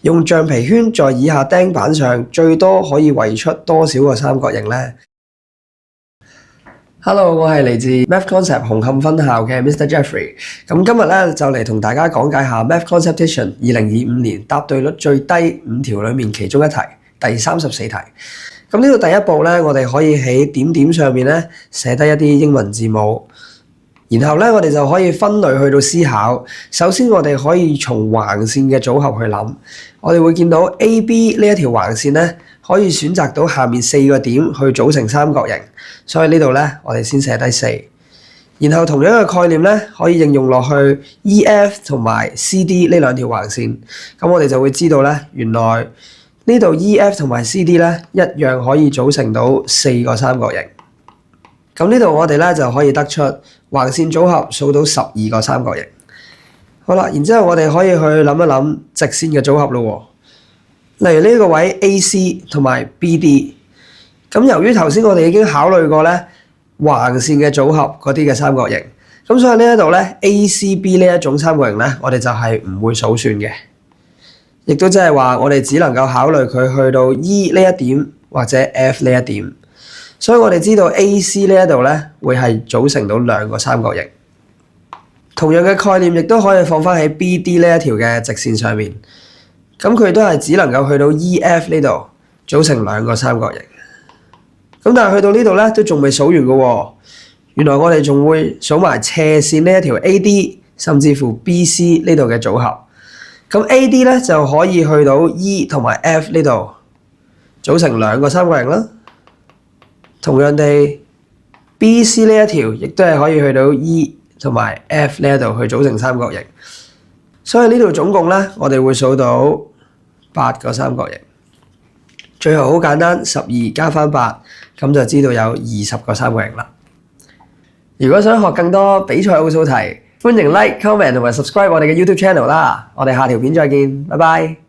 用橡皮圈在以下釘板上最多可以圍出多少個三角形呢？ Hello， 我係嚟自 Math Concept 紅磡分校嘅 Mr. Jeffrey。咁今日咧就嚟同大家講解下 Math Conceptation 2025年答對率最低5條裡面其中一題，第34題。咁呢度第一步咧，我哋可以喺點點上面咧寫低一啲英文字母，然後咧我哋就可以分類去到思考。首先我哋可以從橫線嘅組合去諗，我哋會見到 AB 呢一條橫線咧，可以選擇到下面4個點去組成三角形，所以呢度咧我哋先寫低4。然後同樣嘅概念咧，可以應用落去 EF 同埋 CD 呢兩條橫線，咁我哋就會知道咧，原來呢度 EF 同埋 CD 咧一樣可以組成到4個三角形。咁呢度我哋咧就可以得出橫線組合數到12個三角形。好啦，然之後我哋可以去諗一諗直線嘅組合咯。例如呢個位 AC 同埋 BD， 咁由於頭先我哋已經考慮過咧橫線嘅組合嗰啲嘅三角形，咁所以呢一度咧 ACB 呢一種三角形咧，我哋就係唔會數算嘅，亦都即係話我哋只能夠考慮佢去到 E 呢一點或者 F 呢一點，所以我哋知道 AC 呢一度咧會係組成到2個三角形。同樣嘅概念亦都可以放翻喺 BD 呢一條嘅直線上面。咁佢都係只能夠去到 EF 呢度組成2個三角形。咁但係去到呢度咧都仲未數完嘅喎。原來我哋仲會數埋斜線呢一條 AD， 甚至乎 BC 呢度嘅組合。咁 AD 咧就可以去到 E 同埋 F 呢度組成2個三角形啦。同樣地 BC 呢一條亦都係可以去到 E 同埋 F 呢一度去組成三角形。所以呢度總共咧我哋會數到8個三角形，最後好簡單，12加翻8，咁就知道有20個三角形啦。如果想學更多比賽奧數題，歡迎 like、comment 同埋 subscribe 我哋嘅 YouTube channel 啦。我哋下條片再見，拜拜。